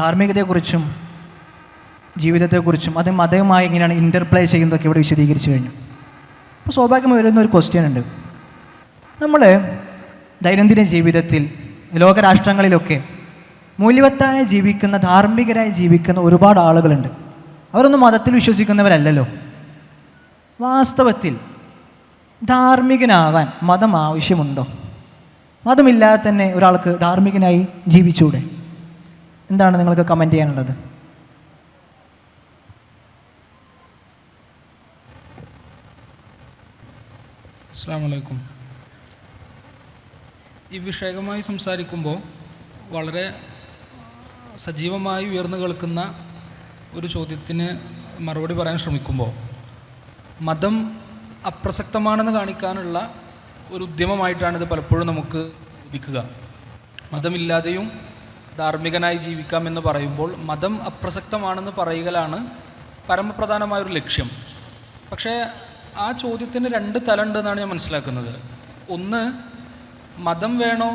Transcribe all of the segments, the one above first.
ധാർമ്മികതയെക്കുറിച്ചും ജീവിതത്തെക്കുറിച്ചും അത് മതവുമായി എങ്ങനെയാണ് ഇൻ്റർപ്ലേ ചെയ്യുന്നതൊക്കെ ഇവിടെ വിശദീകരിച്ചു കഴിഞ്ഞു. അപ്പോൾ സ്വാഭാവികമായി വരുന്ന ഒരു ക്വസ്റ്റ്യൻ ഉണ്ട്. നമ്മൾ ദൈനംദിന ജീവിതത്തിൽ ലോകരാഷ്ട്രങ്ങളിലൊക്കെ മൂല്യവത്തായി ജീവിക്കുന്ന, ധാർമ്മികരായി ജീവിക്കുന്ന ഒരുപാട് ആളുകളുണ്ട്. അവരൊന്നും മതത്തിൽ വിശ്വസിക്കുന്നവരല്ലല്ലോ. വാസ്തവത്തിൽ ധാർമ്മികനാവാൻ മതം ആവശ്യമുണ്ടോ? മതമില്ലാതെ തന്നെ ഒരാൾക്ക് ധാർമ്മികനായി ജീവിച്ചൂടെ? എന്താണ് നിങ്ങൾക്ക് കമൻറ്റ് ചെയ്യാനുള്ളത്? അസ്സലാമു അലൈക്കും. ഈ വിഷയവുമായി സംസാരിക്കുമ്പോൾ വളരെ സജീവമായി ഉയർന്നു കേൾക്കുന്ന ഒരു ചോദ്യത്തിന് മറുപടി പറയാൻ ശ്രമിക്കുമ്പോൾ മതം അപ്രസക്തമാണെന്ന് കാണിക്കാനുള്ള ഒരു ഉദ്യമമായിട്ടാണിത് പലപ്പോഴും നമുക്ക് ഉദിക്കുക. മതമില്ലാതെയും ധാർമ്മികനായി ജീവിക്കാമെന്ന് പറയുമ്പോൾ മതം അപ്രസക്തമാണെന്ന് പറയുകയാണ് പരമപ്രധാനമായൊരു ലക്ഷ്യം. പക്ഷേ ആ ചോദ്യത്തിന് രണ്ട് തലമുണ്ടെന്നാണ് ഞാൻ മനസ്സിലാക്കുന്നത്. ഒന്ന്, മതം വേണോ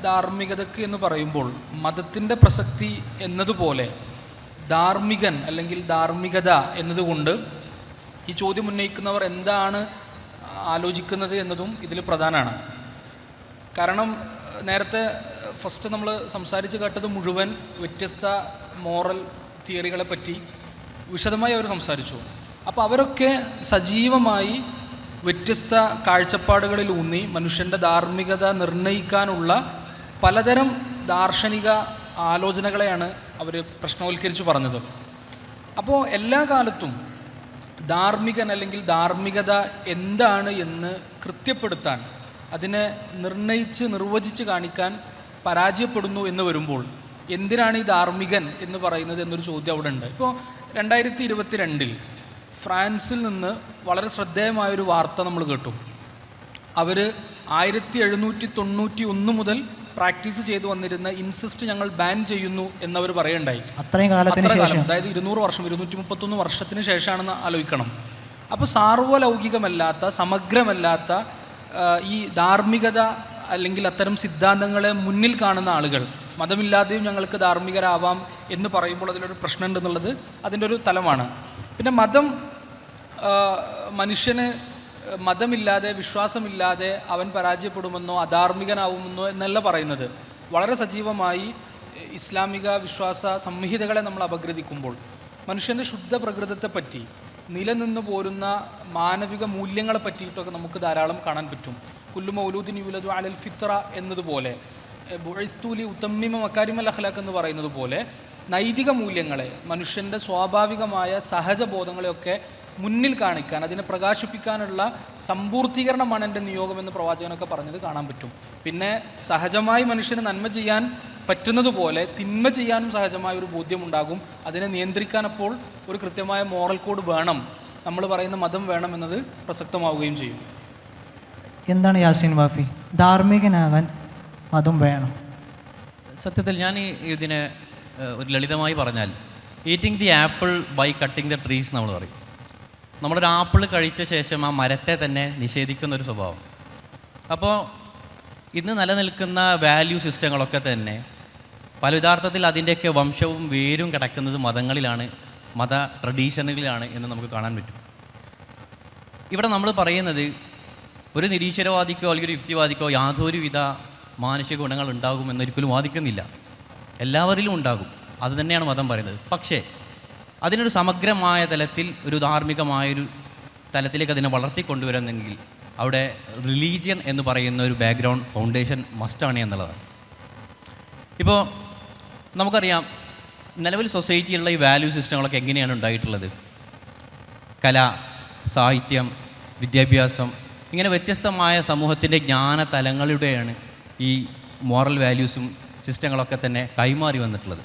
ധാർമ്മികതയ്ക്ക് എന്ന് പറയുമ്പോൾ മതത്തിൻ്റെ പ്രസക്തി എന്നതുപോലെ ധാർമ്മികൻ അല്ലെങ്കിൽ ധാർമ്മികത എന്നതുകൊണ്ട് ഈ ചോദ്യം ഉന്നയിക്കുന്നവർ എന്താണ് ആലോചിക്കുന്നത് എന്നതും ഇതിൽ പ്രധാനമാണ്. കാരണം നേരത്തെ ഫസ്റ്റ് നമ്മൾ സംസാരിച്ച് കേട്ടത് മുഴുവൻ വ്യത്യസ്ത മോറൽ തിയറികളെ പറ്റി വിശദമായി അവർ സംസാരിച്ചു. അപ്പോൾ അവരൊക്കെ സജീവമായി വ്യത്യസ്ത കാഴ്ചപ്പാടുകളിലൂന്നി മനുഷ്യൻ്റെ ധാർമ്മികത നിർണ്ണയിക്കാനുള്ള പലതരം ദാർശനിക ആലോചനകളെയാണ് അവർ പ്രശ്നവൽക്കരിച്ച് പറഞ്ഞത്. അപ്പോൾ എല്ലാ കാലത്തും ധാർമ്മികൻ അല്ലെങ്കിൽ ധാർമ്മികത എന്താണ് എന്ന് കൃത്യപ്പെടുത്താൻ, അതിനെ നിർണയിച്ച് നിർവചിച്ച് കാണിക്കാൻ പരാജയപ്പെടുന്നു എന്ന് വരുമ്പോൾ എന്തിനാണ് ഈ ധാർമ്മികൻ എന്ന് പറയുന്നത് എന്നൊരു ചോദ്യം അവിടെ ഉണ്ട്. ഇപ്പോൾ 2022 ഫ്രാൻസിൽ നിന്ന് വളരെ ശ്രദ്ധേയമായൊരു വാർത്ത നമ്മൾ കേട്ടു. അവർ 1791 മുതൽ പ്രാക്ടീസ് ചെയ്തു വന്നിരുന്ന ഇൻസെസ്റ്റ് ഞങ്ങൾ ബാൻ ചെയ്യുന്നു എന്നവർ പറയുണ്ടായി. അത്രയും കാലത്തിന് ശേഷം, അതായത് 200 വർഷം 231 വർഷത്തിന് ശേഷമാണെന്ന് ആലോചിക്കണം. അപ്പോൾ സാർവലൗകികമല്ലാത്ത, സമഗ്രമല്ലാത്ത ഈ ധാർമ്മികത അല്ലെങ്കിൽ അത്തരം സിദ്ധാന്തങ്ങളെ മുന്നിൽ കാണുന്ന ആളുകൾ മതമില്ലാതെയും ഞങ്ങൾക്ക് ധാർമ്മികരാവാം എന്ന് പറയുമ്പോൾ അതിലൊരു പ്രശ്നമുണ്ടെന്നുള്ളത് അതിൻ്റെ ഒരു തലമാണ്. പിന്നെ മതം, മനുഷ്യന് മതമില്ലാതെ, വിശ്വാസമില്ലാതെ അവൻ പരാജയപ്പെടുമെന്നോ അധാർമികനാവുമെന്നോ എന്നല്ല പറയുന്നത്. വളരെ സജീവമായി ഇസ്ലാമിക വിശ്വാസ സംഹിതകളെ നമ്മൾ അപഗ്രഥിക്കുമ്പോൾ മനുഷ്യൻ്റെ ശുദ്ധ പ്രകൃതത്തെപ്പറ്റി, നിലനിന്നു പോരുന്ന മാനവിക മൂല്യങ്ങളെ പറ്റിയിട്ടൊക്കെ നമുക്ക് ധാരാളം കാണാൻ പറ്റും. കുല്ലു മൗലൂദിൻ യുലദു അലൽ ഫിത്ര എന്നതുപോലെ, ബുഇസ്തുലി ഉതമ്മിമ മകാരിമൽ അഖ്ലാഖ് എന്ന് പറയുന്നത് പോലെ നൈതിക മൂല്യങ്ങളെ, മനുഷ്യൻ്റെ സ്വാഭാവികമായ സഹജബോധങ്ങളെയൊക്കെ മുന്നിൽ കാണിക്കാൻ, അതിനെ പ്രകാശിപ്പിക്കാനുള്ള സമ്പൂർത്തീകരണമാണ് എൻ്റെ നിയോഗമെന്ന് പ്രവാചകനൊക്കെ പറഞ്ഞത് കാണാൻ പറ്റും. പിന്നെ സഹജമായി മനുഷ്യന് നന്മ ചെയ്യാൻ പറ്റുന്നതുപോലെ തിന്മ ചെയ്യാനും സഹജമായ ഒരു ബോധ്യമുണ്ടാകും. അതിനെ നിയന്ത്രിക്കാൻ അപ്പോൾ ഒരു കൃത്യമായ മോറൽ കോഡ് വേണം, നമ്മൾ പറയുന്ന മതം വേണം എന്നത് പ്രസക്തമാവുകയും ചെയ്യും. എന്താണ് യാസീൻ വാഫി, ധാർമ്മികനാവാൻ മതം വേണം? സത്യത്തിൽ ഞാൻ ഇതിനെ ഒരു ലളിതമായി പറഞ്ഞാൽ, eating the apple by cutting the trees നമ്മൾ പറയും. നമ്മളൊരു ആപ്പിൾ കഴിച്ച ശേഷം ആ മരത്തെ തന്നെ നിഷേധിക്കുന്നൊരു സ്വഭാവം. അപ്പോൾ ഇന്ന് നിലനിൽക്കുന്ന വാല്യൂ സിസ്റ്റങ്ങളൊക്കെ തന്നെ പല യഥാർത്ഥത്തിൽ അതിൻ്റെയൊക്കെ വംശവും വേരും കിടക്കുന്നത് മതങ്ങളിലാണ്, മത ട്രഡീഷനുകളിലാണ് എന്ന് നമുക്ക് കാണാൻ പറ്റും. ഇവിടെ നമ്മൾ പറയുന്നത് ഒരു നിരീശ്വരവാദിക്കോ അല്ലെങ്കിൽ ഒരു യുക്തിവാദിക്കോ യാതൊരുവിധ മാനുഷിക ഗുണങ്ങൾ ഉണ്ടാകുമെന്നൊരിക്കലും വാദിക്കുന്നില്ല. എല്ലാവരിലും ഉണ്ടാകും, അത് തന്നെയാണ് മതം പറയുന്നത്. പക്ഷേ അതിനൊരു സമഗ്രമായ തലത്തിൽ, ഒരു ധാർമ്മികമായൊരു തലത്തിലേക്ക് അതിനെ വളർത്തിക്കൊണ്ടുവരുന്നെങ്കിൽ അവിടെ റിലീജിയൻ എന്ന് പറയുന്ന ഒരു ബാക്ക്ഗ്രൗണ്ട് ഫൗണ്ടേഷൻ മസ്റ്റാണ് എന്നുള്ളതാണ്. ഇപ്പോൾ നമുക്കറിയാം, നിലവിൽ സൊസൈറ്റിയിലുള്ള ഈ വാല്യൂ സിസ്റ്റങ്ങളൊക്കെ എങ്ങനെയാണ് ഉണ്ടായിട്ടുള്ളത്. കല, സാഹിത്യം, വിദ്യാഭ്യാസം, ഇങ്ങനെ വ്യത്യസ്തമായ സമൂഹത്തിൻ്റെ ജ്ഞാന തലങ്ങളുടെയാണ് ഈ മോറൽ വാല്യൂസും സിസ്റ്റങ്ങളൊക്കെ തന്നെ കൈമാറി വന്നിട്ടുള്ളത്.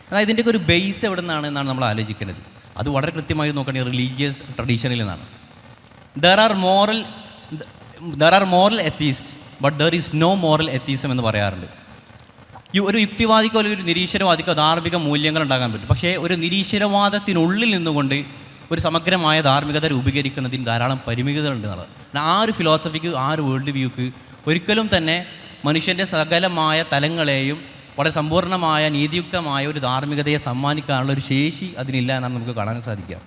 അതായത് ഇതിൻ്റെയൊക്കെ ഒരു ബേസ് എവിടെ നിന്നാണ് എന്നാണ് നമ്മൾ ആലോചിക്കുന്നത്. അത് വളരെ കൃത്യമായി നോക്കുകയാണെങ്കിൽ റിലീജിയസ് ട്രഡീഷനിൽ നിന്നാണ്. There are moral atheist but there is no moral atheism എന്ന് പറയാറുണ്ട്. ഒരു യുക്തിവാദിക്കോ അല്ലെങ്കിൽ ഒരു നിരീശ്വരവാദിക്കോ ധാർമ്മിക മൂല്യങ്ങൾ ഉണ്ടാകാൻ പറ്റും. പക്ഷേ ഒരു നിരീശ്വരവാദത്തിനുള്ളിൽ നിന്നുകൊണ്ട് ഒരു സമഗ്രമായ ധാർമ്മികത രൂപീകരിക്കുന്നതിന് ധാരാളം പരിമിതികളുണ്ട് എന്നുള്ളത്. ആ ഒരു ഫിലോസഫിക്ക്, ആ ഒരു വേൾഡ് വ്യൂക്ക് ഒരിക്കലും തന്നെ മനുഷ്യൻ്റെ സകലമായ തലങ്ങളെയും വളരെ സമ്പൂർണ്ണമായ നീതിയുക്തമായ ഒരു ധാർമ്മികതയെ സമ്മാനിക്കാനുള്ള ഒരു ശേഷി അതിനില്ല എന്നാണ് നമുക്ക് കാണാൻ സാധിക്കുക.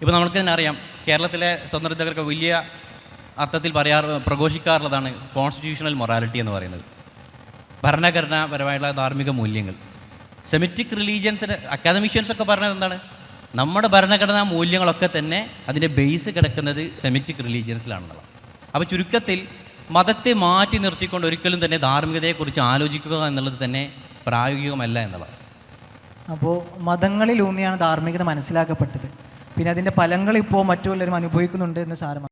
ഇപ്പോൾ നമുക്ക് തന്നെ അറിയാം, കേരളത്തിലെ സ്വതന്ത്രർക്ക് വലിയ അർത്ഥത്തിൽ പ്രഘോഷിക്കാറുള്ളതാണ് കോൺസ്റ്റിറ്റ്യൂഷണൽ മൊറാലിറ്റി എന്ന് പറയുന്നത്, ഭരണഘടനാപരമായുള്ള ധാർമ്മിക മൂല്യങ്ങൾ. സെമിറ്റിക് റിലീജിയൻസിന് അക്കാദമിഷ്യൻസൊക്കെ പറഞ്ഞത് എന്താണ്? നമ്മുടെ ഭരണഘടനാ മൂല്യങ്ങളൊക്കെ തന്നെ അതിൻ്റെ ബേസ് കിടക്കുന്നത് സെമിറ്റിക് റിലീജിയൻസിലാണെന്നുള്ളത്. അപ്പോൾ ചുരുക്കത്തിൽ മതത്തെ മാറ്റി നിർത്തിക്കൊണ്ട് ഒരിക്കലും തന്നെ ധാർമ്മികതയെക്കുറിച്ച് ആലോചിക്കുക എന്നുള്ളത് തന്നെ പ്രായോഗികമല്ല എന്നുള്ളത്. അപ്പോൾ മതങ്ങളിലൂന്നിയാണ് ധാർമ്മികത മനസ്സിലാക്കപ്പെട്ടത്. പിന്നെ അതിൻ്റെ ഫലങ്ങൾ ഇപ്പോൾ മറ്റുള്ളവരും അനുഭവിക്കുന്നുണ്ട് എന്ന് സാരം.